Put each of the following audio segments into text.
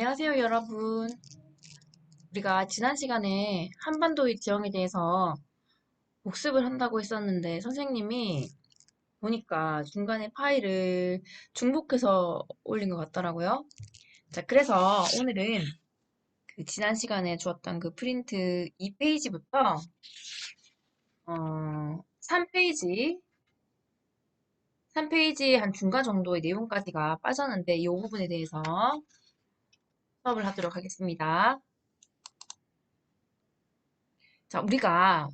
안녕하세요, 여러분. 우리가 지난 시간에 한반도의 지형에 대해서 복습을 한다고 했었는데, 선생님이 보니까 중간에 파일을 중복해서 올린 것 같더라고요. 자, 그래서 오늘은 그 지난 시간에 주었던 그 프린트 2페이지부터 3페이지 한 중간 정도의 내용까지가 빠졌는데, 이 부분에 대해서 수업을 하도록 하겠습니다. 자, 우리가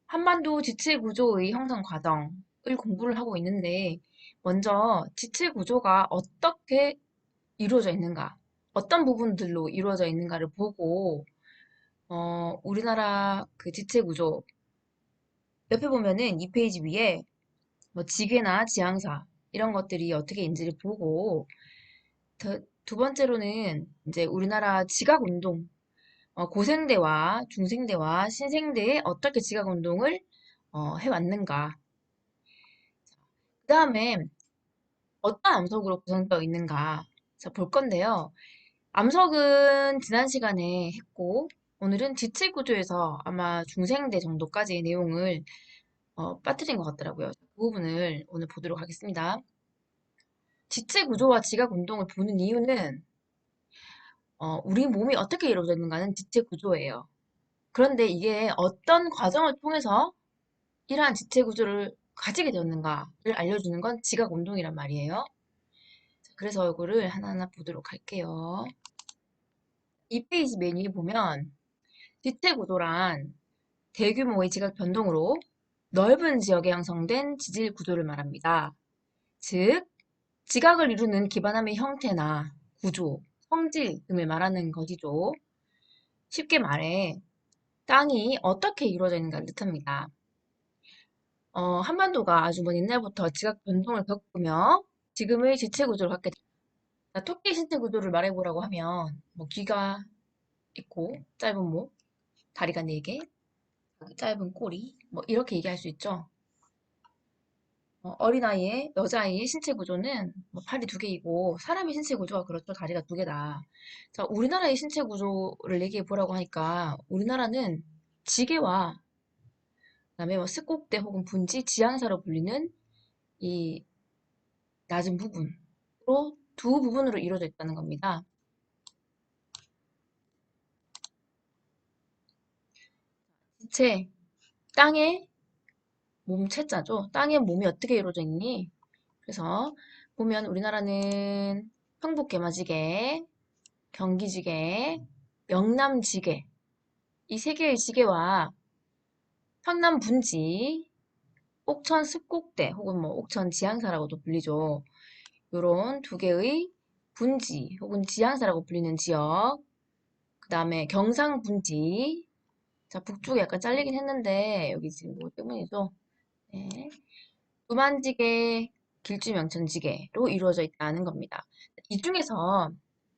한반도 지체 구조의 형성 과정을 공부를 하고 있는데, 먼저 지체 구조가 어떻게 이루어져 있는가, 어떤 부분들로 이루어져 있는가를 보고, 우리나라 그 지체 구조, 옆에 보면은 2페이지 위에 뭐 지괴나 지향사, 이런 것들이 어떻게 있는지를 보고, 두 번째로는 이제 우리나라 지각운동, 고생대와 중생대와 신생대에 어떻게 지각운동을 해왔는가. 그 다음에 어떤 암석으로 구성되어 있는가 자, 볼 건데요. 암석은 지난 시간에 했고 오늘은 지체 구조에서 아마 중생대 정도까지의 내용을 빠뜨린 것 같더라고요. 그 부분을 오늘 보도록 하겠습니다. 지체 구조와 지각 운동을 보는 이유는 우리 몸이 어떻게 이루어져 있는가는 지체 구조예요. 그런데 이게 어떤 과정을 통해서 이러한 지체 구조를 가지게 되었는가를 알려주는 건 지각 운동이란 말이에요. 그래서 이거를 하나하나 보도록 할게요. 이 페이지 메뉴에 보면 지체 구조란 대규모의 지각 변동으로 넓은 지역에 형성된 지질 구조를 말합니다. 즉, 지각을 이루는 기반함의 형태나 구조, 성질 등을 말하는 것이죠. 쉽게 말해 땅이 어떻게 이루어져 있는가를 뜻합니다. 한반도가 아주 먼 옛날부터 지각 변동을 겪으며 지금의 지체 구조를 갖게 됩니다. 토끼 신체 구조를 말해보라고 하면 뭐 귀가 있고 짧은 목, 다리가 4개, 짧은 꼬리 뭐 이렇게 얘기할 수 있죠. 어린아이의 여자아이의 신체 구조는 뭐 팔이 2개이고 사람의 신체 구조가 그렇죠. 다리가 2개다. 자, 우리나라의 신체 구조를 얘기해 보라고 하니까 우리나라는 지게와 그다음에 뭐 스꼭대 혹은 분지, 지향사로 불리는 이 낮은 부분으로 두 부분으로 이루어져 있다는 겁니다. 지체, 땅에 몸체자죠. 땅에 몸이 어떻게 이루어져 있니? 그래서 보면 우리나라는 평북개마지개, 경기지개, 영남지개 이 세 개의 지개와 평남 분지, 옥천 습곡대 혹은 뭐 옥천 지향사라고도 불리죠. 요런 2개의 분지 혹은 지향사라고 불리는 지역, 그 다음에 경상 분지, 자 북쪽에 약간 잘리긴 했는데 여기 지금 뭐 때문이죠? 네. 두만지개, 길주명천지개로 이루어져 있다는 겁니다. 이 중에서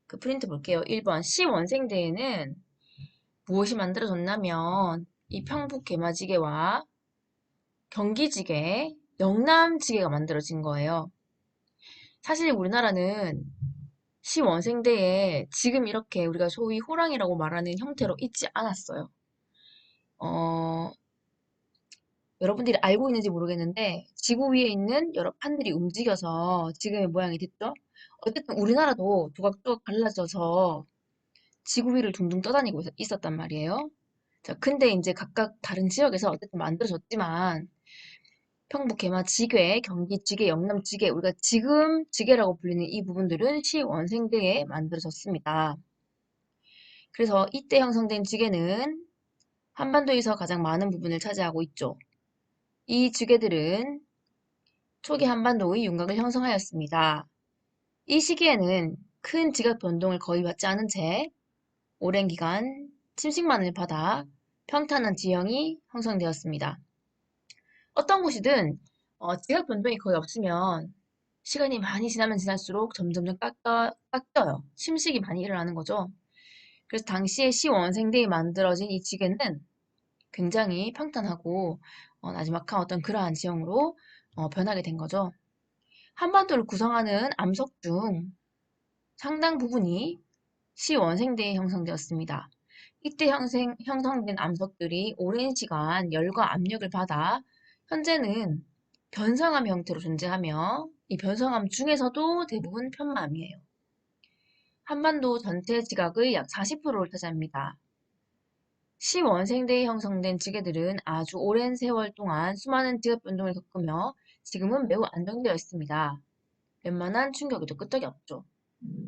그 프린트 볼게요. 1번 시원생대에는 무엇이 만들어졌냐면 이 평북개마지개와 경기지개, 영남지개가 만들어진 거예요. 사실 우리나라는 시원생대에 지금 이렇게 우리가 소위 호랑이라고 말하는 형태로 있지 않았어요. 어, 여러분들이 알고 있는지 모르겠는데 지구 위에 있는 여러 판들이 움직여서 지금의 모양이 됐죠? 어쨌든 우리나라도 조각조각 갈라져서 지구 위를 둥둥 떠다니고 있었단 말이에요. 자, 근데 이제 각각 다른 지역에서 어쨌든 만들어졌지만 평북, 개마, 지괴, 경기, 지괴, 영남, 지괴 우리가 지금 지괴라고 불리는 이 부분들은 시원생대에 만들어졌습니다. 그래서 이때 형성된 지괴는 한반도에서 가장 많은 부분을 차지하고 있죠. 이 지괴들은 초기 한반도의 윤곽을 형성하였습니다. 이 시기에는 큰 지각 변동을 거의 받지 않은 채 오랜 기간 침식만을 받아 평탄한 지형이 형성되었습니다. 어떤 곳이든 지각 변동이 거의 없으면 시간이 많이 지나면 지날수록 점점점 깎여요. 침식이 많이 일어나는 거죠. 그래서 당시에 시원생대에 만들어진 이 지게는 굉장히 평탄하고 나지막한 어떤 그러한 지형으로 변하게 된 거죠. 한반도를 구성하는 암석 중 상당 부분이 시원생대에 형성되었습니다. 이때 형성된 암석들이 오랜 시간 열과 압력을 받아 현재는 변성암 형태로 존재하며 이 변성암 중에서도 대부분 편마암이에요. 한반도 전체 지각의 약 40%를 차지합니다. 시원생대에 형성된 지게들은 아주 오랜 세월 동안 수많은 지각 변동을 겪으며 지금은 매우 안정되어 있습니다. 웬만한 충격에도 끄떡이 없죠.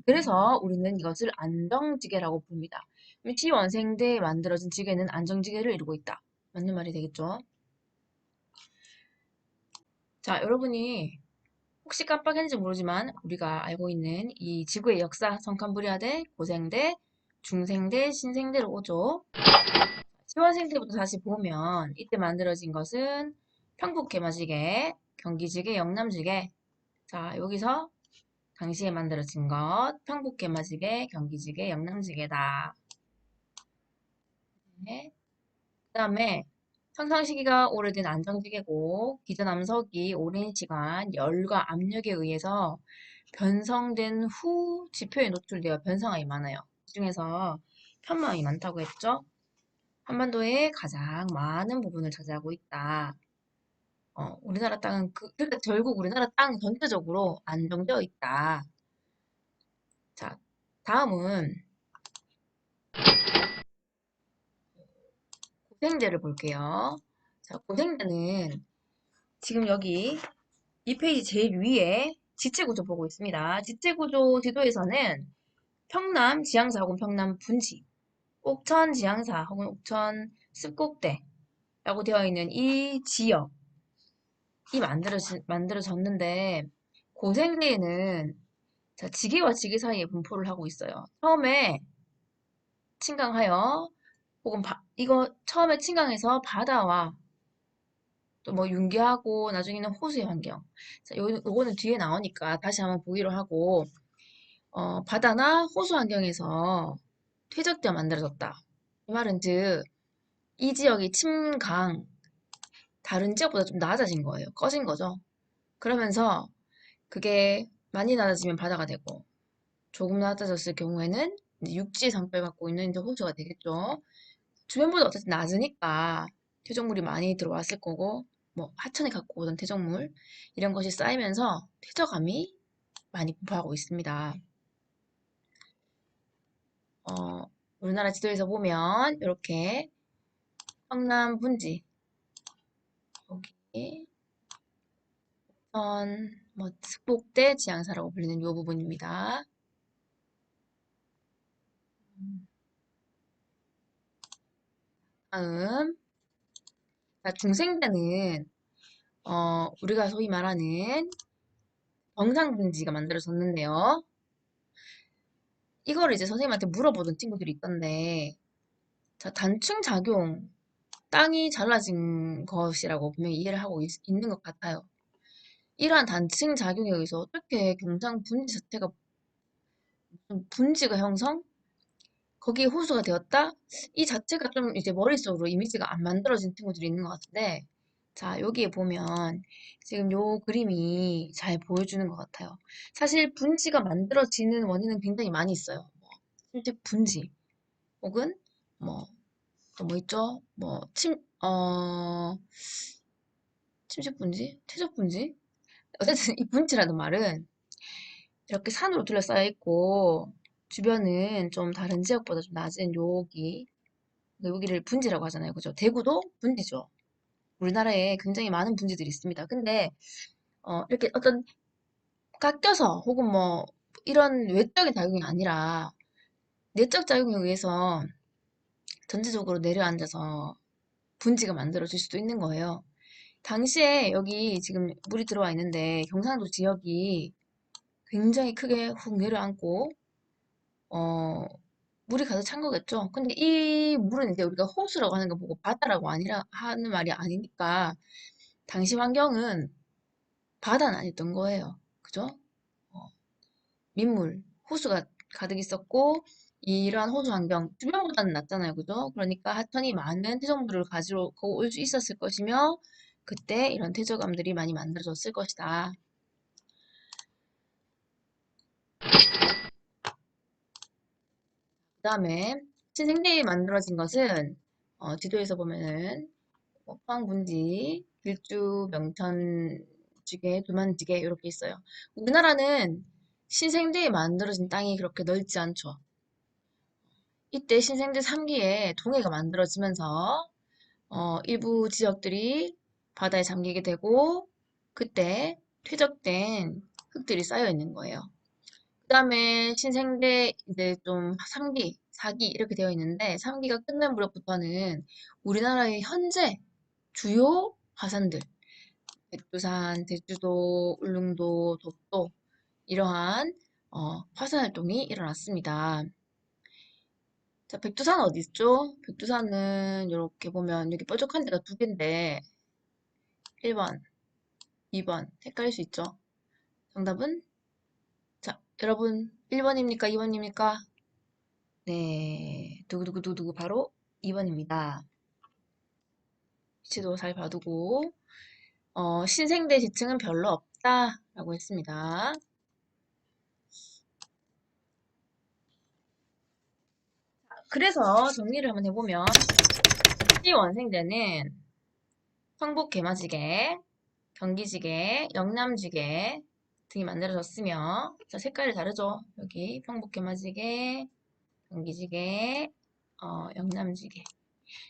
그래서 우리는 이것을 안정지게라고 부릅니다. 시원생대에 만들어진 지게는 안정지게를 이루고 있다. 맞는 말이 되겠죠? 자, 여러분이 혹시 깜빡했는지 모르지만 우리가 알고 있는 이 지구의 역사 성칸브리아대, 고생대, 중생대, 신생대로 오죠. 시원생대부터 다시 보면 이때 만들어진 것은 평북개마지개, 경기지개, 영남지개. 자, 여기서 당시에 만들어진 것 평북개마지개, 경기지개, 영남지개다. 네. 그 다음에 형성 시기가 오래된 안정지개고 기존암석이 오랜 시간 열과 압력에 의해서 변성된 후 지표에 노출되어 변성암이 많아요. 그 중에서 편마암이 많다고 했죠. 한반도의 가장 많은 부분을 차지하고 있다. 우리나라 땅은 그러니까 결국 우리나라 땅 전체적으로 안정되어 있다. 자, 다음은 고생대를 볼게요. 자, 고생대는 지금 여기 이 페이지 제일 위에 지체구조 보고 있습니다. 지체구조 지도에서는 평남 지향사 혹은 평남 분지, 옥천 지향사 혹은 옥천 습곡대라고 되어 있는 이 지역이 만들어졌는데 고생대에는 자, 지기와 지기 사이에 분포를 하고 있어요. 처음에 침강하여 혹은 이거 처음에 침강해서 바다와 또 뭐 융계하고 나중에는 호수의 환경. 자, 요거는 뒤에 나오니까 다시 한번 보기로 하고 바다나 호수 환경에서 퇴적되어 만들어졌다. 이 말은 즉 이 지역의 침강 다른 지역보다 좀 낮아진 거예요. 꺼진 거죠. 그러면서 그게 많이 낮아지면 바다가 되고 조금 낮아졌을 경우에는 이제 육지 상태를 갖고 있는 이제 호수가 되겠죠. 주변보다 어쨌든 낮으니까 퇴적물이 많이 들어왔을 거고 뭐 하천이 갖고 오던 퇴적물 이런 것이 쌓이면서 퇴적암이 많이 분포하고 있습니다. 어, 우리나라 지도에서 보면 이렇게 성남 분지 여기 뭐 특복대 지향사라고 불리는 이 부분입니다. 다음 자, 중생대는 우리가 소위 말하는 정상분지가 만들어졌는데요. 이거를 이제 선생님한테 물어보던 친구들이 있던데 자, 단층 작용 땅이 잘라진 것이라고 분명히 이해를 하고 있는 것 같아요. 이러한 단층 작용에 의해서 어떻게 경상 분지 자체가 무슨 분지가 형성? 거기에 호수가 되었다? 이 자체가 좀 이제 머릿속으로 이미지가 안 만들어진 친구들이 있는 것 같은데 자 여기에 보면 지금 요 그림이 잘 보여주는 것 같아요. 사실 분지가 만들어지는 원인은 굉장히 많이 있어요. 뭐 실제 분지 혹은 뭐 또 뭐 있죠? 뭐 침식 분지? 퇴적 분지? 어쨌든 이 분지라는 말은 이렇게 산으로 둘러싸여 있고 주변은 좀 다른 지역보다 좀 낮은 여기를 분지라고 하잖아요. 그죠? 대구도 분지죠. 우리나라에 굉장히 많은 분지들이 있습니다. 근데 이렇게 어떤 깎여서 혹은 뭐 이런 외적인 작용이 아니라 내적 작용에 의해서 전체적으로 내려앉아서 분지가 만들어질 수도 있는 거예요. 당시에 여기 지금 물이 들어와 있는데 경상도 지역이 굉장히 크게 훅 내려앉고 어, 물이 가득 찬 거겠죠. 근데 이 물은 이제 우리가 호수라고 하는 거 보고 바다라고 아니라 하는 말이 아니니까 당시 환경은 바다는 아니었던 거예요. 그죠? 어, 민물, 호수가 가득 있었고 이러한 호수 환경 주변보다는 낫잖아요. 그죠? 그러니까 하천이 많은 퇴적물을 가지고 올 수 있었을 것이며 그때 이런 퇴적암들이 많이 만들어졌을 것이다. 다음에 신생대에 만들어진 것은 지도에서 보면은 뭐 포항분지, 길주, 명천지게, 두만지게 이렇게 있어요. 우리나라는 신생대에 만들어진 땅이 그렇게 넓지 않죠. 이때 신생대 3기에 동해가 만들어지면서 일부 지역들이 바다에 잠기게 되고 그때 퇴적된 흙들이 쌓여 있는 거예요. 그 다음에 신생대 이제 좀 3기, 4기 이렇게 되어 있는데 3기가 끝난 무렵부터는 우리나라의 현재 주요 화산들, 백두산, 제주도, 울릉도, 독도 이러한 화산 활동이 일어났습니다. 자, 백두산 어디 있죠? 백두산은 이렇게 보면 여기 뾰족한 데가 두 개인데 1번, 2번 헷갈릴 수 있죠? 정답은 자, 여러분 1번입니까? 2번입니까? 네, 두구두구두구 바로 2번입니다. 위치도 잘 봐두고 신생대 지층은 별로 없다라고 했습니다. 그래서 정리를 한번 해보면 시원생대는 성북 개마지개, 경기지개, 영남지개 등이 만들어졌으며 자, 색깔이 다르죠? 여기 평북 개마지개, 경기지개, 영남지개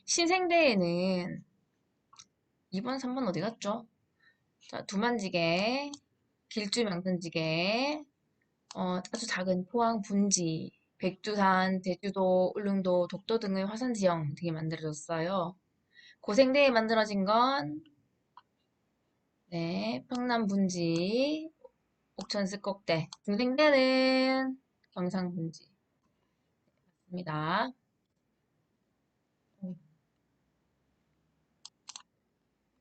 신생대에는 2번, 3번 어디 갔죠? 자, 두만지개, 길주 명천지개, 아주 작은 포항 분지, 백두산, 제주도, 울릉도, 독도 등의 화산 지형 등이 만들어졌어요. 고생대에 만들어진 건 네, 평남 분지, 옥천 습곡대, 중생대는 경상 분지입니다.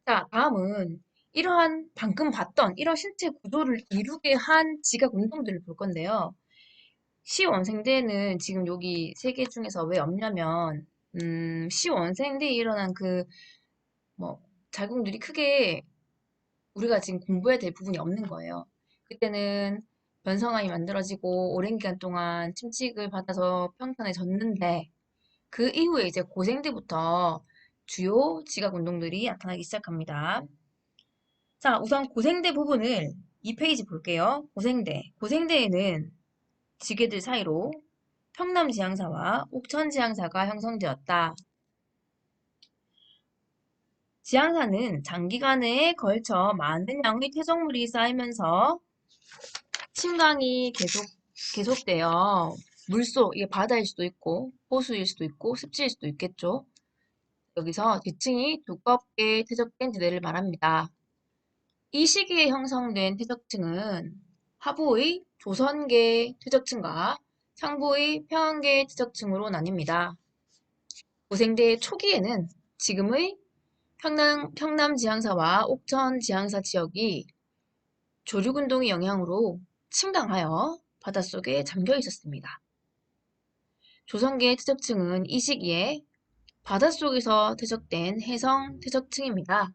자, 다음은 이러한 방금 봤던 이런 신체 구조를 이루게 한 지각 운동들을 볼 건데요. 시원생대는 지금 여기 세 개 중에서 왜 없냐면, 시원생대에 일어난 뭐, 자궁들이 크게 우리가 지금 공부해야 될 부분이 없는 거예요. 그때는 변성암이 만들어지고 오랜 기간 동안 침식을 받아서 평탄해졌는데, 그 이후에 이제 고생대부터 주요 지각 운동들이 나타나기 시작합니다. 자, 우선 고생대 부분을 2페이지 볼게요. 고생대. 고생대에는 지게들 사이로 평남지향사와 옥천지향사가 형성되었다. 지향사는 장기간에 걸쳐 많은 양의 퇴적물이 쌓이면서 침강이 계속되어 물속, 이게 바다일 수도 있고 호수일 수도 있고 습지일 수도 있겠죠. 여기서 지층이 두껍게 퇴적된 지대를 말합니다. 이 시기에 형성된 퇴적층은 하부의 조선계 퇴적층과 상부의 평안계 퇴적층으로 나뉩니다. 고생대 초기에는 지금의 평남 지향사와 옥천 지향사 지역이 조류운동의 영향으로 침강하여 바닷속에 잠겨 있었습니다. 조선계 퇴적층은 이 시기에 바닷속에서 퇴적된 해성 퇴적층입니다.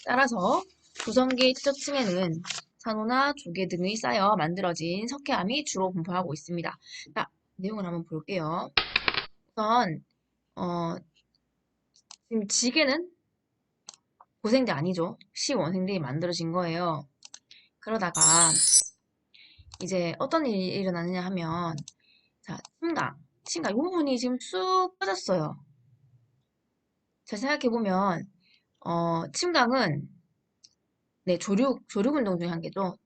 따라서 조선계 퇴적층에는 산호나 조개 등이 쌓여 만들어진 석회암이 주로 분포하고 있습니다. 자, 내용을 한번 볼게요. 우선 지금 지게는 고생대 아니죠. 시원생대에 만들어진 거예요. 그러다가 이제 어떤 일이 일어나느냐 하면 자, 침강 이 부분이 지금 쑥 빠졌어요. 잘 생각해보면 침강은 네, 조륙 운동 중에 한 개죠.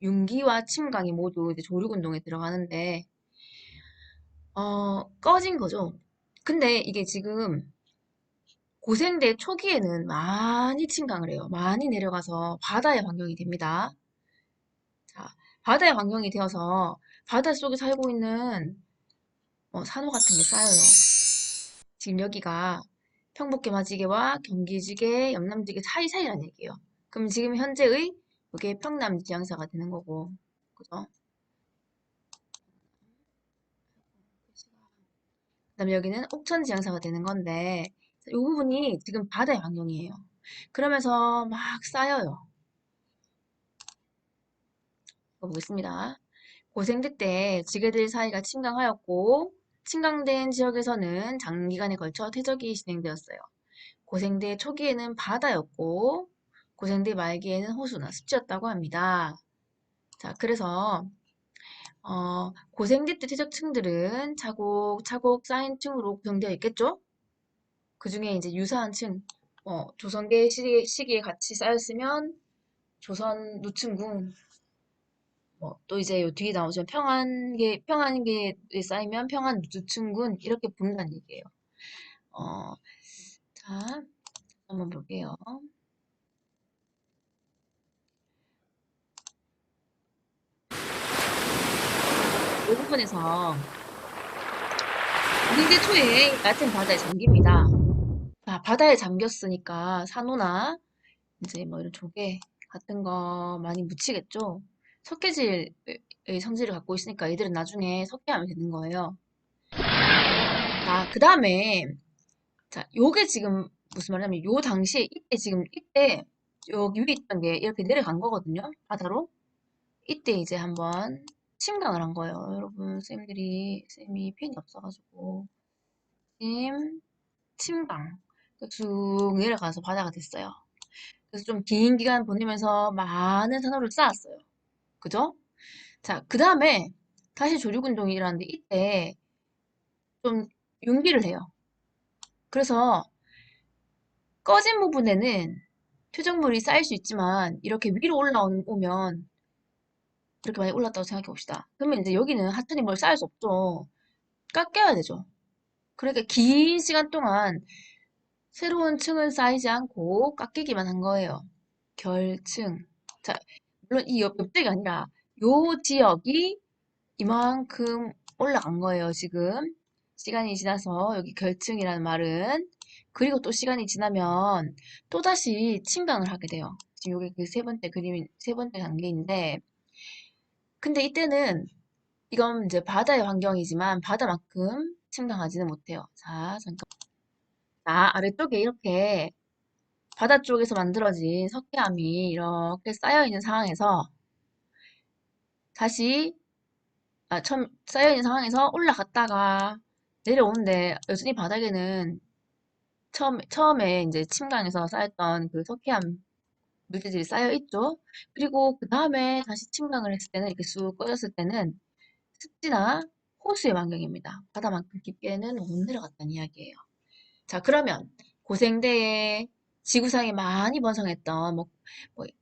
윤기와 침강이 모두 이제 조륙 운동에 들어가는데 꺼진 거죠. 근데 이게 지금 고생대 초기에는 많이 침강을 해요. 많이 내려가서 바다의 환경이 됩니다. 자, 바다의 환경이 되어서 바닷속에 살고 있는 산호 같은 게 쌓여요. 지금 여기가 평북개마지개와 경기지개, 영남지개 사이사이라는 얘기예요. 그럼 지금 현재의 이게 평남지향사가 되는 거고, 그죠? 그다음에 여기는 옥천지향사가 되는 건데, 이 부분이 지금 바다의 환경이에요. 그러면서 막 쌓여요. 보겠습니다. 고생대 때 지게들 사이가 침강하였고 침강된 지역에서는 장기간에 걸쳐 퇴적이 진행되었어요. 고생대 초기에는 바다였고 고생대 말기에는 호수나 습지였다고 합니다. 자, 그래서 고생대 때 퇴적층들은 차곡차곡 쌓인 층으로 구성되어 있겠죠? 그 중에 이제 유사한 층, 조선계 시기에 같이 쌓였으면 조선 누층군, 또 이제 요 뒤에 나오죠. 평안계에 쌓이면 평안 누층군 이렇게 부른다는 얘기예요. 어, 자, 한번 볼게요. 이 부분에서 고생대 초에 얕은 바다에 잠깁니다. 바다에 잠겼으니까 산호나 이제 뭐 이런 조개 같은 거 많이 묻히겠죠. 석회질의 성질을 갖고 있으니까 얘들은 나중에 석회하면 되는 거예요. 자, 그 다음에 자, 요게 지금 무슨 말이냐면 요 당시에 이때 여기 위에 있던 게 이렇게 내려간 거거든요. 바다로. 이때 이제 한번 침강을 한 거예요. 여러분, 쌤이 펜이 없어가지고 침강 쭉 내려가서 바다가 됐어요. 그래서 좀 긴 기간 보내면서 많은 산호를 쌓았어요. 그죠? 자, 그 다음에 다시 조류군종이 일어났는데 이때 좀 융기를 해요. 그래서 꺼진 부분에는 퇴적물이 쌓일 수 있지만 이렇게 위로 올라오면 이렇게 많이 올랐다고 생각해 봅시다. 그러면 이제 여기는 하천이 뭘 쌓을 수 없죠. 깎여야 되죠. 그러니까 긴 시간 동안 새로운 층은 쌓이지 않고 깎이기만 한 거예요. 결층. 자, 물론 이 옆쪽이 아니라 요 지역이 이만큼 올라간 거예요, 지금. 시간이 지나서 여기 결층이라는 말은. 그리고 또 시간이 지나면 또다시 침강을 하게 돼요. 지금 여기 그 세 번째 세 번째 단계인데. 근데 이때는 이건 이제 바다의 환경이지만 바다만큼 침강하지는 못해요. 자, 잠깐. 자, 아래쪽에 이렇게 바다 쪽에서 만들어진 석회암이 이렇게 쌓여있는 상황에서 다시 처음 쌓여있는 상황에서 올라갔다가 내려오는데 여전히 바닥에는 처음에 이제 침강에서 쌓였던 그 석회암 물질들이 쌓여 있죠. 그리고 그 다음에 다시 침강을 했을 때는 이렇게 쑥 꺼졌을 때는 습지나 호수의 환경입니다. 바다만큼 깊게는 못 내려갔다는 이야기예요. 자, 그러면 고생대에 지구상에 많이 번성했던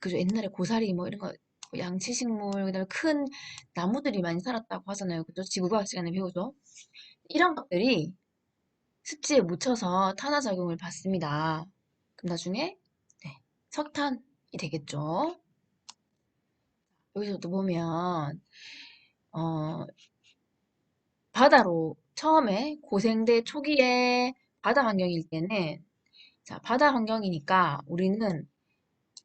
그죠? 옛날에 고사리 뭐 이런 거 양치식물 그다음에 큰 나무들이 많이 살았다고 하잖아요. 그죠? 지구과학 시간에 배우죠. 이런 것들이 습지에 묻혀서 탄화작용을 받습니다. 그럼 나중에 네, 석탄이 되겠죠. 여기서 또 보면 어, 바다로 처음에 고생대 초기에 바다 환경일 때는 자, 바다 환경이니까 우리는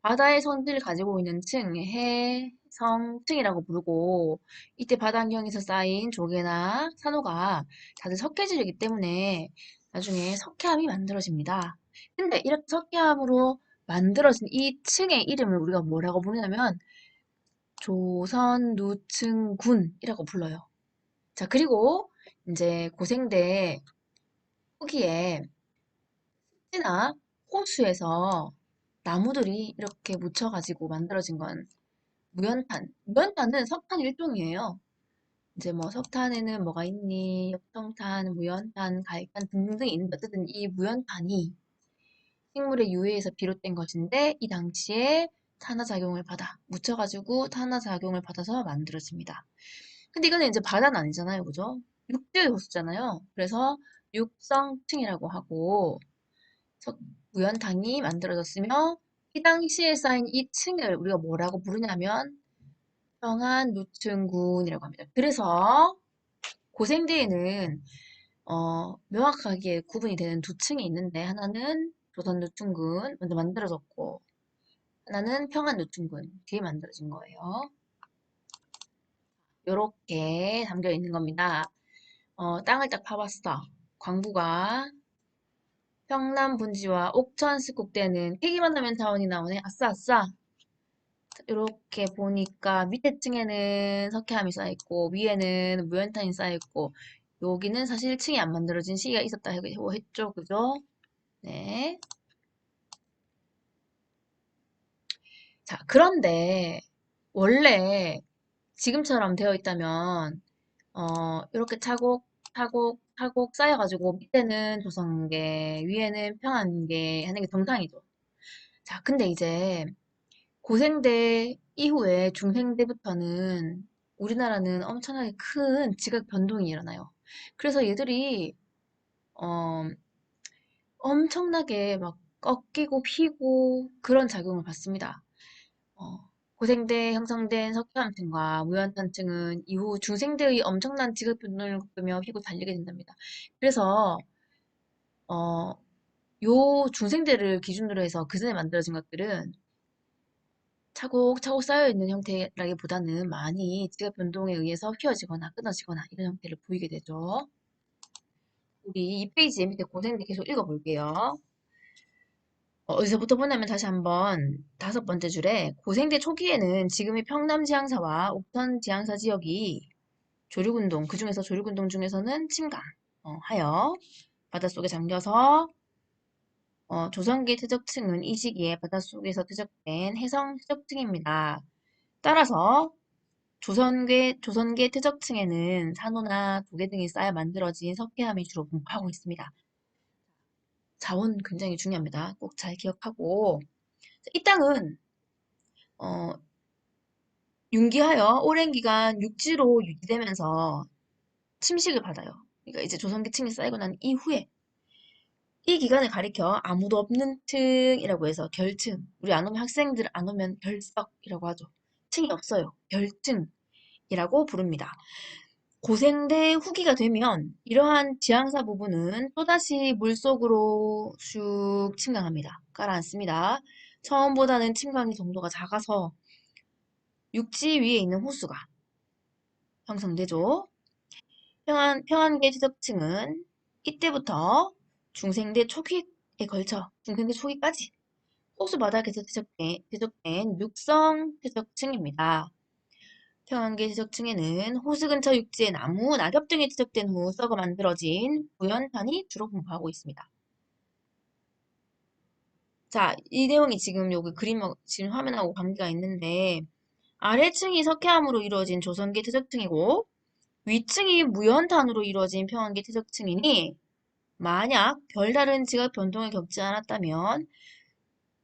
바다의 성질을 가지고 있는 층, 해성층이라고 부르고 이때 바다 환경에서 쌓인 조개나 산호가 다들 석회질이기 때문에 나중에 석회암이 만들어집니다. 근데 이렇게 석회암으로 만들어진 이 층의 이름을 우리가 뭐라고 부르냐면 조선누층군이라고 불러요. 자, 그리고 이제 고생대 후기에 습지나 호수에서 나무들이 이렇게 묻혀가지고 만들어진 건 무연탄. 무연탄은 석탄 일종이에요. 이제 뭐 석탄에는 뭐가 있니? 엽성탄, 무연탄, 갈탄 등등등이 있는데 어쨌든 이 무연탄이 식물의 유해에서 비롯된 것인데 이 당시에 탄화작용을 받아 묻혀가지고 탄화작용을 받아서 만들어집니다. 근데 이거는 이제 바다는 아니잖아요, 그죠? 육지의 호수잖아요. 그래서 육성층이라고 하고 석, 무연탄이 만들어졌으며 이 당시에 쌓인 이 층을 우리가 뭐라고 부르냐면 평안누층군이라고 합니다. 그래서 고생대에는 명확하게 구분이 되는 두 층이 있는데 하나는 조선누층군 먼저 만들어졌고 하나는 평안누층군 뒤에 만들어진 거예요. 요렇게 담겨 있는 겁니다. 땅을 딱 파봤어. 광부가 평남 분지와 옥천 습곡대는 폐기만 하면 자원이 나오네. 아싸 아싸. 이렇게 보니까 밑에 층에는 석회암이 쌓여있고 위에는 무연탄이 쌓여있고 여기는 사실 층이 안 만들어진 시기가 있었다 했죠. 그죠? 네. 자, 그런데 원래 지금처럼 되어 있다면 이렇게 차곡 쌓여가지고 밑에는 조성계, 위에는 평안계 하는 게 정상이죠. 자, 근데 이제 고생대 이후에 중생대부터는 우리나라는 엄청나게 큰 지각 변동이 일어나요. 그래서 얘들이 어, 엄청나게 막 꺾이고 피고 그런 작용을 받습니다. 고생대 형성된 석회암층과 무연탄층은 이후 중생대의 엄청난 지각 변동을 겪으며 피고 달리게 된답니다. 그래서 어, 요 중생대를 기준으로 해서 그 전에 만들어진 것들은 차곡차곡 쌓여있는 형태라기보다는 많이 지각 변동에 의해서 휘어지거나 끊어지거나 이런 형태를 보이게 되죠. 우리 이 페이지 밑에 고생대 계속 읽어볼게요. 어디서부터 보냐면 다시 한번 다섯 번째 줄에 고생대 초기에는 지금의 평남 지향사와 옥천 지향사 지역이 조류군동, 그중에서 조류군동 중에서는 침강 하여 바닷속에 잠겨서 조선계 퇴적층은 이 시기에 바닷속에서 퇴적된 해성 퇴적층입니다. 따라서 조선계 퇴적층에는 산호나 조개 등이 쌓여 만들어진 석회암이 주로 분포하고 있습니다. 자원 굉장히 중요합니다. 꼭 잘 기억하고 이 땅은 어, 융기하여 오랜 기간 육지로 유지되면서 침식을 받아요. 그러니까 이제 조선계층이 쌓이고 난 이후에 이 기간을 가리켜 아무도 없는 층이라고 해서 결층. 우리 안 오면 학생들 안 오면 결석이라고 하죠. 층이 없어요. 결층이라고 부릅니다. 고생대 후기가 되면 이러한 지향사 부분은 또다시 물속으로 쑥 침강합니다. 가라앉습니다. 처음보다는 침강의 정도가 작아서 육지 위에 있는 호수가 형성되죠. 평안계 지적층은 이때부터 중생대 초기에 걸쳐 중생대 초기까지 호수 바닥에서 지적된 육성 지적층입니다. 평안계 지적층에는 호수 근처 육지에 나무, 낙엽 등이 지적된 후 썩어 만들어진 부연탄이 주로 분포하고 있습니다. 자, 이 내용이 지금 여기 지금 화면하고 관계가 있는데 아래층이 석회암으로 이루어진 조선계 퇴적층이고 위층이 무연탄으로 이루어진 평안계 퇴적층이니 만약 별다른 지각 변동을 겪지 않았다면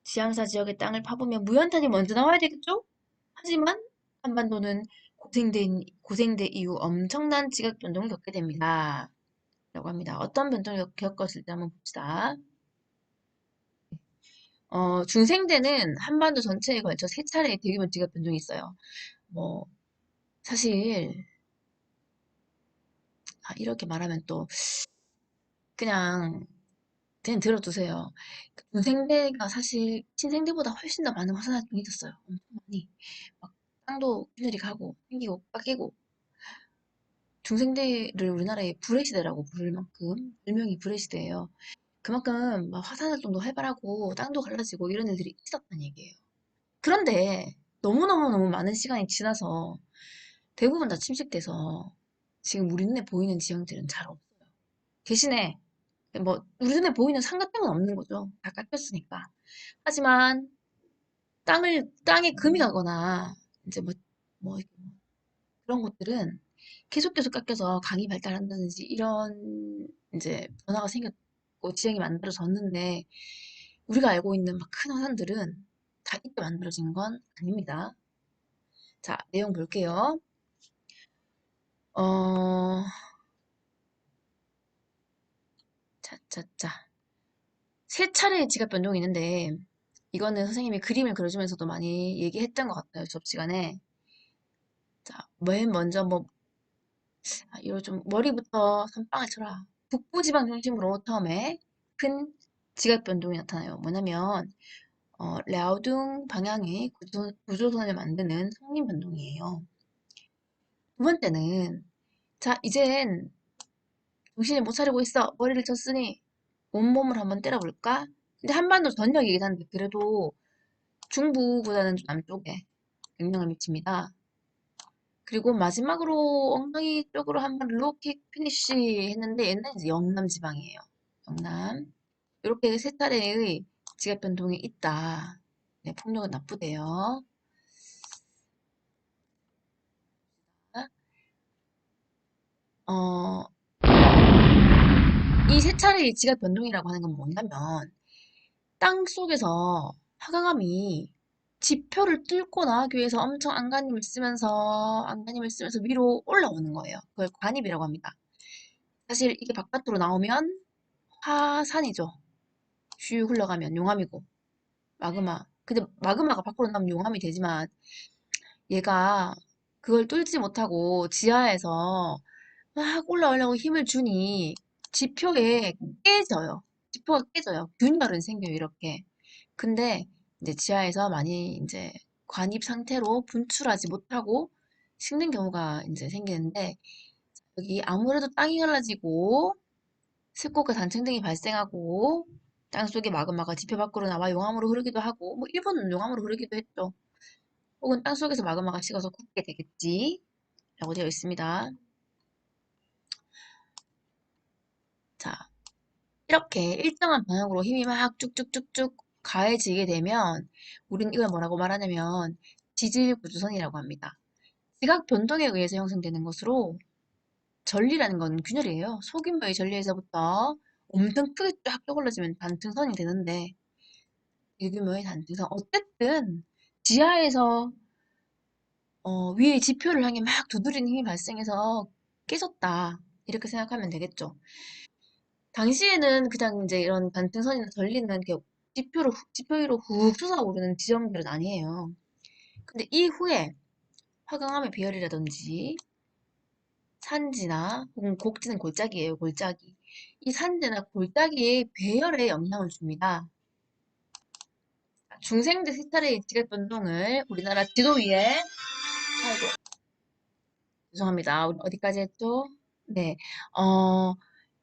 지향사 지역의 땅을 파보면 무연탄이 먼저 나와야 되겠죠? 하지만 한반도는 고생대 이후 엄청난 지각 변동을 겪게 됩니다. 라고 합니다. 어떤 변동을 겪었을지 한번 봅시다. 중생대는 한반도 전체에 걸쳐 세 차례의 대규모 지각 변동이 있어요. 뭐 사실 이렇게 말하면 또 그냥 들어두세요. 중생대가 사실 신생대보다 훨씬 더 많은 화산 활동이 있었어요. 엄청 많이. 막 땅도 균열이 가고 생기고 깎이고 중생대를 우리나라의 불의 시대라고 부를 만큼 별명이 불의 시대예요. 그만큼 막 화산 활동도 활발하고 땅도 갈라지고 이런 일들이 있었다는 얘기예요. 그런데 너무너무너무 많은 시간이 지나서 대부분 다 침식돼서 지금 우리 눈에 보이는 지형들은 잘 없어요. 대신에 뭐 우리 눈에 보이는 산 같은 건 없는 거죠. 다 깎였으니까. 하지만 땅에 금이 가거나 이제 뭐 그런 것들은 계속 깎여서 강이 발달한다든지 이런 이제 변화가 생겼고 지형이 만들어졌는데 우리가 알고 있는 막 큰 화산들은 다 이때 만들어진 건 아닙니다. 자, 내용 볼게요. 어, 자. 세 차례의 지각 변동이 있는데 이거는 선생님이 그림을 그려주면서도 많이 얘기했던 것 같아요. 수업 시간에. 자, 맨 먼저 이거 좀 머리부터 선빵을 쳐라. 북부지방 중심으로 처음에 큰 지각 변동이 나타나요. 뭐냐면 랴오둥 방향의 구조선을 만드는 성림 변동이에요. 두 번째는 자 이젠 정신을 못 차리고 있어. 머리를 쳤으니 온몸을 한번 때려볼까? 근데 한반도 전역이긴 한데 그래도 중부보다는 좀 남쪽에 영향을 미칩니다. 그리고 마지막으로 엉덩이 쪽으로 한번 로킥 피니쉬 했는데 얘는 이제 영남 지방이에요. 영남. 이렇게 세 차례의 지각 변동이 있다. 네, 폭력은 나쁘대요. 어, 이 세 차례의 지각 변동이라고 하는 건 뭐냐면 땅 속에서 화강암이 지표를 뚫고 나가기 위해서 엄청 안간힘을 쓰면서 위로 올라오는 거예요. 그걸 관입이라고 합니다. 사실 이게 바깥으로 나오면 화산이죠. 슈 흘러가면 용암이고 마그마. 근데 마그마가 밖으로 나오면 용암이 되지만 얘가 그걸 뚫지 못하고 지하에서 막 올라오려고 힘을 주니 지표에 깨져요. 지표가 깨져요. 균열은 생겨요, 이렇게. 근데 이제 지하에서 많이 이제 관입 상태로 분출하지 못하고 식는 경우가 이제 생기는데 여기 아무래도 땅이 갈라지고 습곡과 단층 등이 발생하고 땅속의 마그마가 지표 밖으로 나와 용암으로 흐르기도 하고 뭐 일본은 용암으로 흐르기도 했죠. 혹은 땅속에서 마그마가 식어서 굳게 되겠지 라고 되어 있습니다. 자, 이렇게 일정한 방향으로 힘이 막 쭉쭉쭉쭉 가해지게 되면 우리는 이걸 뭐라고 말하냐면 지질구조선이라고 합니다. 지각 변동에 의해서 형성되는 것으로 전리라는 건 균열이에요. 소규모의 전리에서부터 엄청 크게 쫙 쪼글러지면 단층선이 되는데 대규모의 단층선 어쨌든 지하에서 위에 지표를 향해 막 두드리는 힘이 발생해서 깨졌다. 이렇게 생각하면 되겠죠. 당시에는 그냥 이제 이런 단층선이나 전리는 이렇게 지표 위로 훅 솟아오르는 지형들은 아니에요. 근데 이후에 화강암의 배열이라든지 산지나 혹은 곡지는 골짜기예요, 골짜기. 이 산지나 골짜기의 배열에 영향을 줍니다. 중생대 세차례의 지각 변동을 우리나라 지도 위에, 아이고, 죄송합니다. 우리 어디까지 했죠? 네, 어,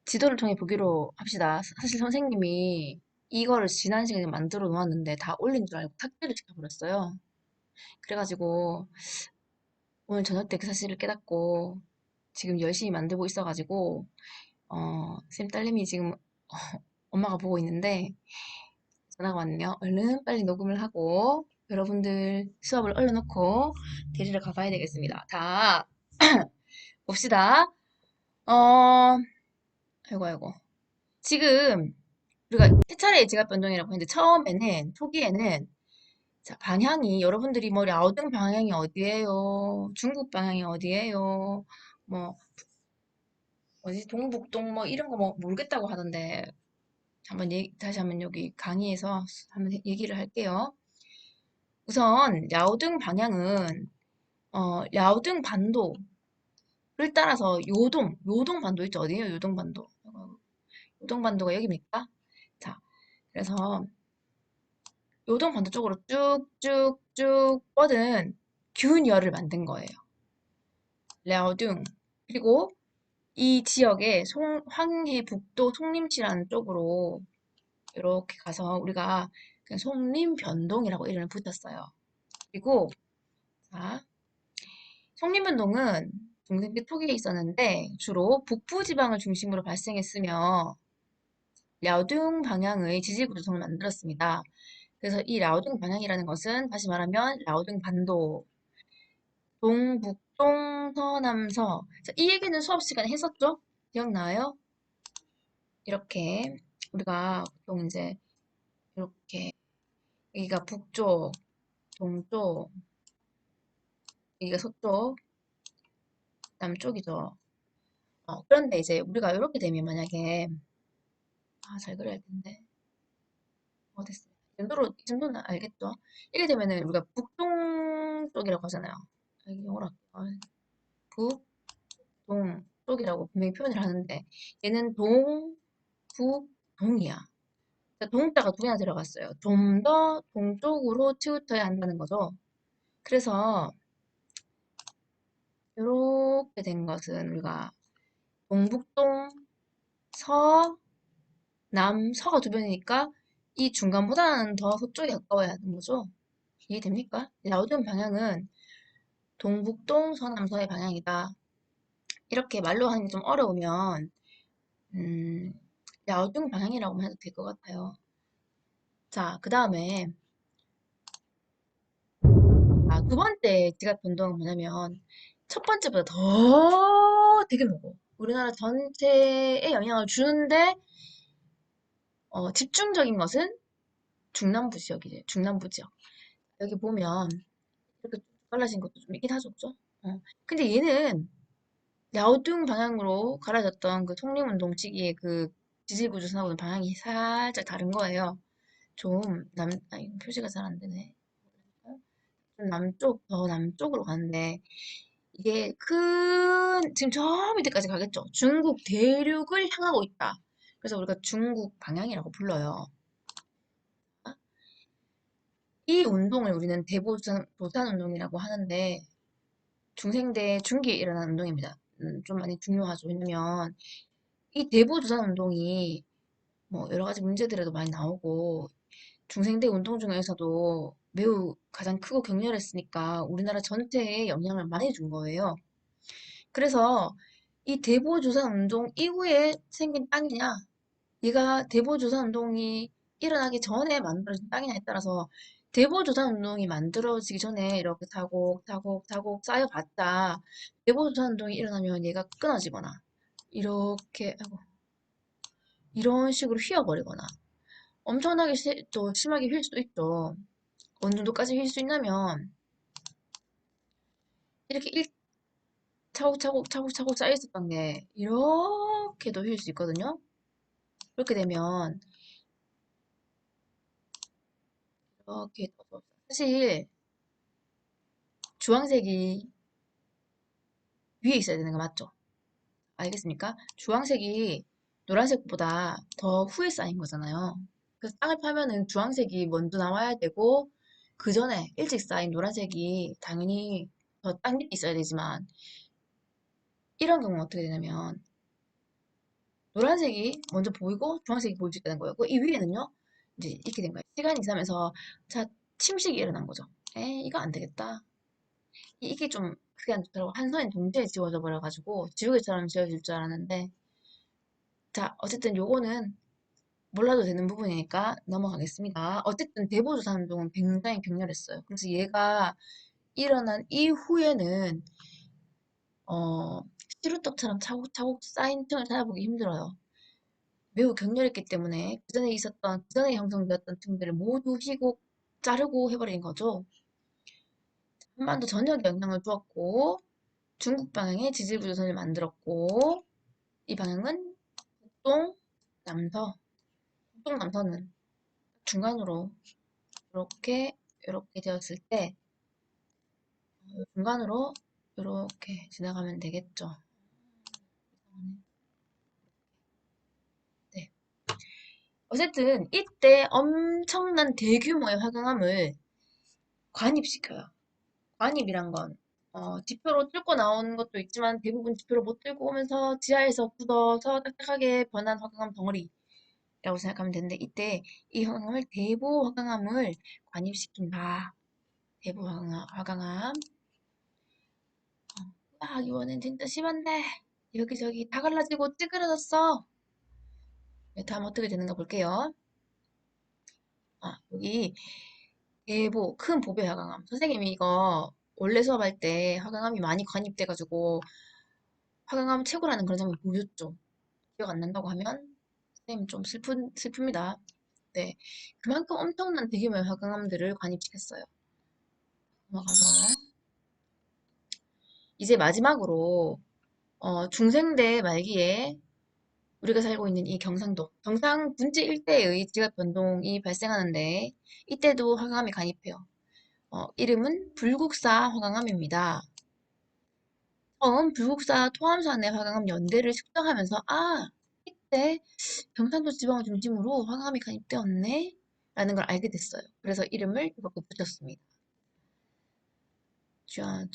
지도를 통해 보기로 합시다. 사실 선생님이 이거를 지난 시간에 만들어 놓았는데 다 올린 줄 알고 삭제를 시켜버렸어요. 그래가지고 오늘 저녁 때 그 사실을 깨닫고 지금 열심히 만들고 있어가지고 쌤 딸내미 지금 엄마가 보고 있는데 전화가 왔네요. 얼른 빨리 녹음을 하고 여러분들 수업을 얼른 놓고 데리러 가봐야 되겠습니다. 자, 봅시다. 어, 아이고 아이고. 지금 우리가 세 차례의 지각 변동이라고 했는데 처음에는 초기에는 자, 방향이 여러분들이 뭐 라오등 방향이 어디예요? 중국 방향이 어디예요? 뭐 어디 동북동 뭐 이런 거 뭐 모르겠다고 하던데 한번 다시 한번 여기 강의에서 한번 얘기를 할게요. 우선 랴오등 방향은 랴오등 반도를 따라서 요동 반도 있죠? 어디예요? 요동 반도. 요동 반도가 여기입니까? 자, 그래서 요동 반도 쪽으로 쭉쭉쭉 뻗은 균열을 만든 거예요. 랴오등. 그리고 이 지역에 황해 북도 송림시라는 쪽으로 이렇게 가서 우리가 그냥 송림 변동이라고 이름을 붙였어요. 그리고 자, 송림운동은 중생대 초기에 있었는데 주로 북부 지방을 중심으로 발생했으며 랴오둥 방향의 지질 구조성을 만들었습니다. 그래서 이 랴오둥 방향이라는 것은 다시 말하면 랴오둥 반도 동북동 서남서 자, 이 얘기는 수업 시간에 했었죠? 기억나요? 이렇게 우리가 보통 이제 이렇게 여기가 북쪽, 동쪽, 여기가 서쪽, 남쪽이죠. 그런데 이제 우리가 이렇게 되면 만약에 잘 그려야 할 텐데 됐습니다. 이 정도는 알겠죠? 이렇게 되면은 우리가 북동 쪽이라고 하잖아요. 여기 영어로 할게요. 북, 동 쪽이라고 분명히 표현을 하는데 얘는 동, 북, 동이야. 동자가 두 개나 들어갔어요. 좀 더 동쪽으로 치우쳐야 한다는 거죠. 그래서 이렇게 된 것은 우리가 동북동, 서, 남, 서가 두 변이니까 이 중간보다는 더 서쪽에 가까워야 하는 거죠. 이해됩니까? 나오던 방향은 동북동 서남서의 방향이다. 이렇게 말로 하는 게 좀 어려우면 음, 야오둥 방향이라고 해도 될 것 같아요. 자, 그 다음에 두 번째 지각 변동은 뭐냐면 첫 번째보다 더 되게 먹어. 우리나라 전체에 영향을 주는데 집중적인 것은 중남부 지역이지. 중남부 지역. 여기 보면 이렇게 쭉 갈라진 것도 좀 있긴 하죠, 그죠? 근데 얘는 야오둥 방향으로 갈라졌던 그 독립운동 시기의 그 지질구조 나오는 방향이 살짝 다른 거예요. 표시가 잘 안 되네. 좀 더 남쪽으로 가는데, 이게 지금 저 밑에까지 가겠죠. 중국 대륙을 향하고 있다. 그래서 우리가 중국 방향이라고 불러요. 이 운동을 우리는 도산 운동이라고 하는데, 중생대 중기에 일어난 운동입니다. 좀 많이 중요하죠. 왜냐면, 이 대보조산 운동이 뭐 여러 가지 문제들에도 많이 나오고, 중생대 운동 중에서도 매우 가장 크고 격렬했으니까 우리나라 전체에 영향을 많이 준 거예요. 그래서 이 대보조산 운동 이후에 생긴 땅이냐, 얘가 대보조산 운동이 일어나기 전에 만들어진 땅이냐에 따라서 대보조산 운동이 만들어지기 전에 이렇게 타곡 쌓여봤자 대보조산 운동이 일어나면 얘가 끊어지거나 이렇게 하고 이런 식으로 휘어버리거나 엄청나게 또 심하게 휠 수도 있죠. 어느 정도까지 휠 수 있냐면 이렇게 차곡차곡 쌓여 있었던 게 이렇게도 휠 수 있거든요. 그렇게 되면 이렇게 사실 주황색이 위에 있어야 되는 거 맞죠? 알겠습니까? 주황색이 노란색보다 더 후에 쌓인 거잖아요. 그래서 땅을 파면은 주황색이 먼저 나와야 되고 그 전에 일찍 쌓인 노란색이 당연히 더 땅 밑에 있어야 되지만 이런 경우는 어떻게 되냐면 노란색이 먼저 보이고 주황색이 보일 수 있다는 거예요. 이 위에는요, 이제 이렇게 된 거예요. 시간이 지나면서 자 침식이 일어난 거죠. 이거 안 되겠다. 이게 좀 그게 안 좋더라고. 한 선에 동시에 지워져 버려가지고 지우개처럼 지워질 줄 알았는데 자 어쨌든 요거는 몰라도 되는 부분이니까 넘어가겠습니다. 어쨌든 대보조산 운동은 굉장히 격렬했어요. 그래서 얘가 일어난 이후에는 어, 시루떡처럼 차곡차곡 쌓인 층을 찾아보기 힘들어요. 매우 격렬했기 때문에 그 전에 형성되었던 층들을 모두 휘고 자르고 해버린 거죠. 한반도 전역에 영향을 주었고 중국 방향의 지질부조선을 만들었고 이 방향은 북동 남서 북동 남서는 중간으로 이렇게 되었을 때 중간으로 이렇게 지나가면 되겠죠. 네. 어쨌든 이때 엄청난 대규모의 화강암을 관입시켜요. 관입이란 건 지표로 뚫고 나오는 것도 있지만 대부분 지표로 못 뚫고 오면서 지하에서 굳어서 딱딱하게 변한 화강암 덩어리라고 생각하면 되는데 이때 이 대부 화강암을 관입시킨다. 대부 화강암. 이번엔 진짜 심한데 여기저기 다 갈라지고 찌그러졌어. 네, 다음 어떻게 되는가 볼게요. 여기 대보 큰 보배 화강암. 선생님이 이거 원래 수업할 때 화강암이 많이 관입돼가지고 화강암 최고라는 그런 장면 보였죠. 기억 안 난다고 하면 선생님 좀 슬픕니다. 네, 그만큼 엄청난 대규모의 화강암들을 관입시켰어요. 넘어가서 이제 마지막으로 중생대 말기에 우리가 살고 있는 이 경상 분지 일대의 지각 변동이 발생하는데 이때도 화강암이 관입해요. 이름은 불국사 화강암입니다. 처음 불국사 토암산의 화강암 연대를 측정하면서 이때 경상도 지방을 중심으로 화강암이 관입되었네 라는 걸 알게 됐어요. 그래서 이름을 이렇게 붙였습니다. 자,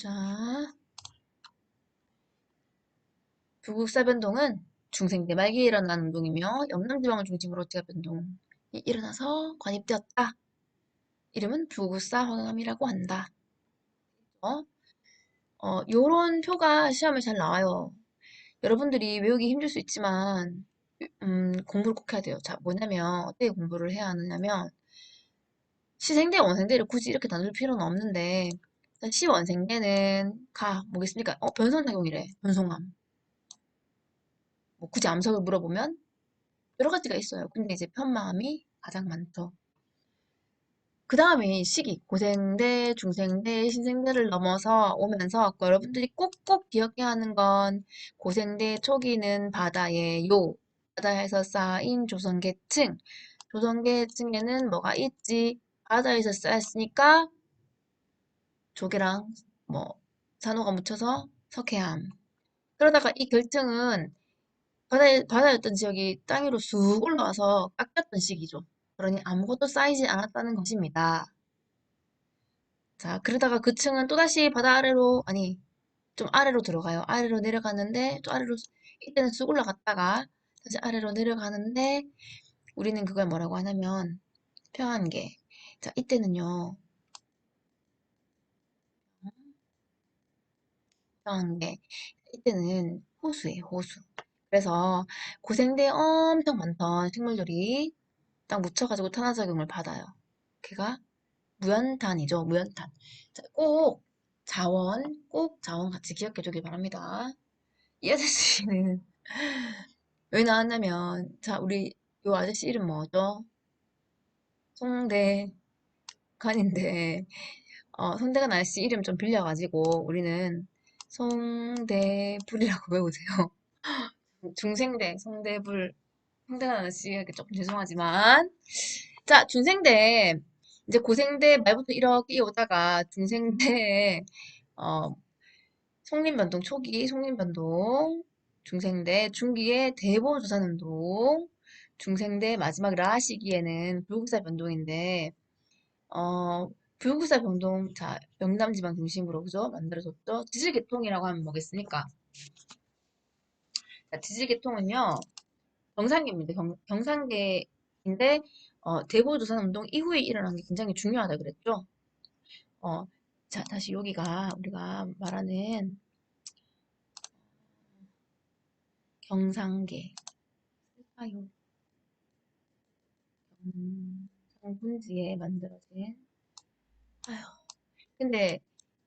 불국사 변동은 중생대 말기에 일어난 운동이며 영남지방을 중심으로 지각 변동이 일어나서 관입되었다. 이름은 불국사 화강암이라고 한다. 어? 요런 표가 시험에 잘 나와요. 여러분들이 외우기 힘들 수 있지만, 공부를 꼭 해야 돼요. 자, 뭐냐면, 어떻게 공부를 해야 하느냐면, 시생대, 원생대를 굳이 이렇게 나눌 필요는 없는데, 일단 시원생대는 뭐겠습니까? 변성작용이래. 변성함. 뭐 굳이 암석을 물어보면 여러 가지가 있어요. 근데 이제 편마음이 가장 많죠. 그 다음에 시기, 고생대, 중생대, 신생대를 넘어서 오면서 여러분들이 꼭꼭 기억해야 하는 건 고생대 초기는 바다의 요, 바다에서 쌓인 조선계층, 조선계층에는 뭐가 있지? 바다에서 쌓였으니까 조개랑 뭐 산호가 묻혀서 석회암. 그러다가 이 결층은 바다였던 지역이 땅 위로 쑥 올라와서 깎였던 시기죠. 그러니 아무것도 쌓이지 않았다는 것입니다. 자, 그러다가 그 층은 또다시 바다 아래로, 아니, 좀 아래로 들어가요. 아래로 내려가는데, 또 아래로, 이때는 쑥 올라갔다가, 다시 아래로 내려가는데, 우리는 그걸 뭐라고 하냐면, 평안계. 자, 이때는요, 평안계. 이때는 호수예요, 호수. 그래서 고생대에 엄청 많던 식물들이 딱 묻혀가지고 탄화작용을 받아요. 걔가 무연탄이죠, 무연탄. 자, 꼭 자원 같이 기억해 주길 바랍니다. 이 아저씨는 왜 나왔냐면, 자, 우리 요 아저씨 이름 뭐죠? 송대관인데, 송대관 아저씨 이름 좀 빌려가지고, 우리는 송대불이라고 외우세요. 중생대, 송대불, 송대관 아저씨에게 조금 죄송하지만, 자, 중생대, 이제 고생대 말부터 이렇게 이어오다가, 중생대, 어, 송림변동 초기, 송림변동, 중생대, 중기에 대보조산운동, 중생대 마지막 라 시기에는 불국사 변동인데, 불국사 변동, 자, 영남지방 중심으로, 그죠? 만들어졌죠? 지질계통이라고 하면 뭐겠습니까? 자, 지질계통은요, 경상계입니다. 경상계인데, 대보조산운동 이후에 일어난 게 굉장히 중요하다 그랬죠? 어, 자, 다시 여기가 우리가 말하는 경상계. 아유, 성분지에 만들어진. 아휴, 근데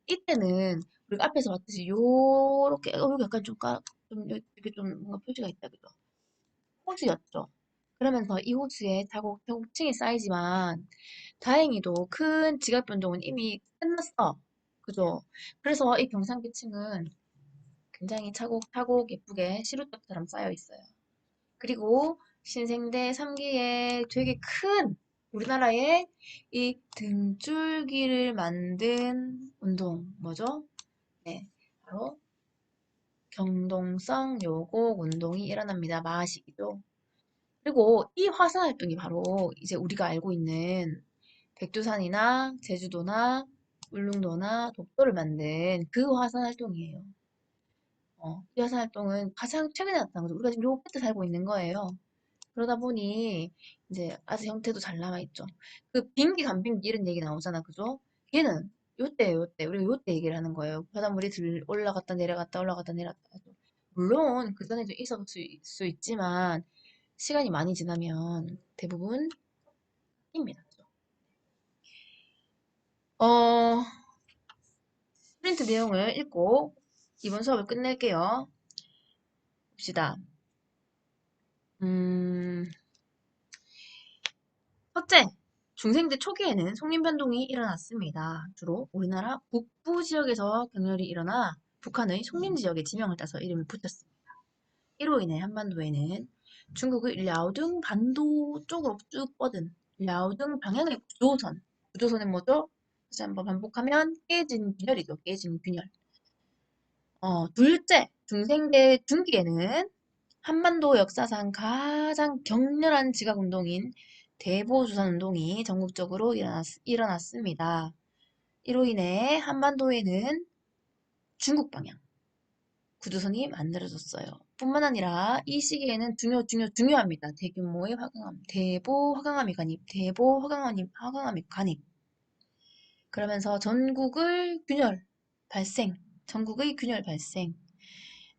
이때는 우리가 앞에서 봤듯이 요렇게 여기 약간 좀 이렇게 좀 뭔가 표시가 있다 그죠? 호주였죠. 그러면서 이 호주에 차곡차곡층이 쌓이지만 다행히도 큰 지각 변동은 이미 끝났어. 그죠? 그래서 이 경상계층은 굉장히 차곡차곡 예쁘게 시루떡처럼 쌓여 있어요. 그리고 신생대 3기에 되게 큰 우리나라의 이 등줄기를 만든 운동 뭐죠? 네, 바로 경동성 요곡 운동이 일어납니다. 마하식이죠. 그리고 이 화산 활동이 바로 이제 우리가 알고 있는 백두산이나 제주도나 울릉도나 독도를 만든 그 화산 활동이에요. 이 화산 활동은 가장 최근에 나타난 거죠. 우리가 지금 요 끝에 살고 있는 거예요. 그러다 보니 이제 아직 형태도 잘 남아있죠. 그 빙기 간빙기 이런 얘기 나오잖아, 그죠? 걔는 요때예요, 요때. 우리가 요때 얘기를 하는 거예요. 바닷물이 올라갔다 내려갔다 올라갔다 내려갔다. 물론 그 전에도 있었을 수 있지만 시간이 많이 지나면 대부분 입니다. 어, 프린트 내용을 읽고 이번 수업을 끝낼게요. 봅시다. 음, 첫째, 중생대 초기에는 속림변동이 일어났습니다. 주로 우리나라 북부 지역에서 격렬히 일어나 북한의 속림 지역에 지명을 따서 이름을 붙였습니다. 이로 인해 한반도에는 중국의 랴오둥 반도 쪽으로 쭉 뻗은 랴오둥 방향의 구조선. 구조선은 뭐죠? 다시 한번 반복하면 깨진 균열이죠. 깨진 균열. 둘째, 중생대 중기에는 한반도 역사상 가장 격렬한 지각운동인 대보조선운동이 전국적으로 일어났습니다. 이로 인해 한반도에는 중국 방향 구조선이 만들어졌어요. 뿐만 아니라 이 시기에는 중요합니다. 대규모의 화강암, 대보 화강암이 간입, 대보 화강암이 간입. 그러면서 전국을 균열 발생, 전국의 균열 발생.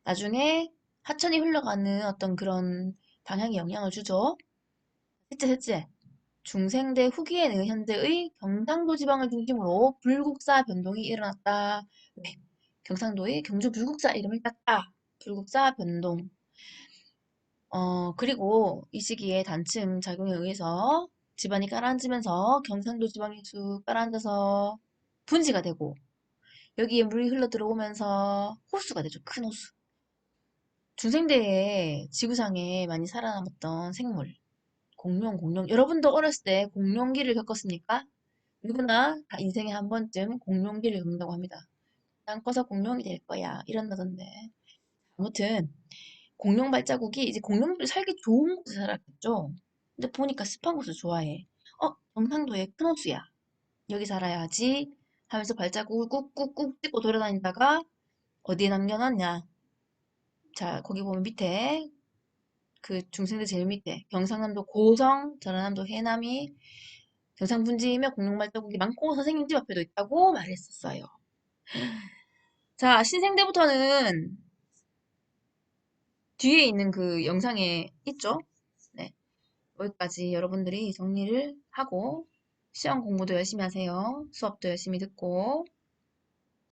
나중에 하천이 흘러가는 어떤 그런 방향에 영향을 주죠. 셋째. 중생대 후기에는 현재의 경상도 지방을 중심으로 불국사 변동이 일어났다. 네. 경상도의 경주 불국사 이름을 땄다. 불국사 변동. 그리고 이 시기에 단층 작용에 의해서 지반이 가라앉으면서 경상도 지방이 쑥 가라앉아서 분지가 되고 여기에 물이 흘러 들어오면서 호수가 되죠. 큰 호수. 중생대에 지구상에 많이 살아남았던 생물. 공룡. 여러분도 어렸을 때 공룡기를 겪었습니까? 누구나 다 인생에 한 번쯤 공룡기를 겪는다고 합니다. 난 커서 공룡이 될 거야. 이런다던데. 아무튼 공룡 발자국이 이제 공룡들이 살기 좋은 곳에 살았겠죠. 근데 보니까 습한 곳을 좋아해. 경상도에 큰 호수야. 여기 살아야지 하면서 발자국을 꾹꾹꾹 찍고 돌아다니다가 어디에 남겨놨냐. 자, 거기 보면 밑에 그 중생대 제일 밑에 경상남도 고성, 전라남도 해남이 경상분지이며 공룡 발자국이 많고 선생님 집 앞에도 있다고 말했었어요. 자, 신생대부터는 뒤에 있는 그 영상에 있죠? 네, 여기까지 여러분들이 정리를 하고 시험 공부도 열심히 하세요. 수업도 열심히 듣고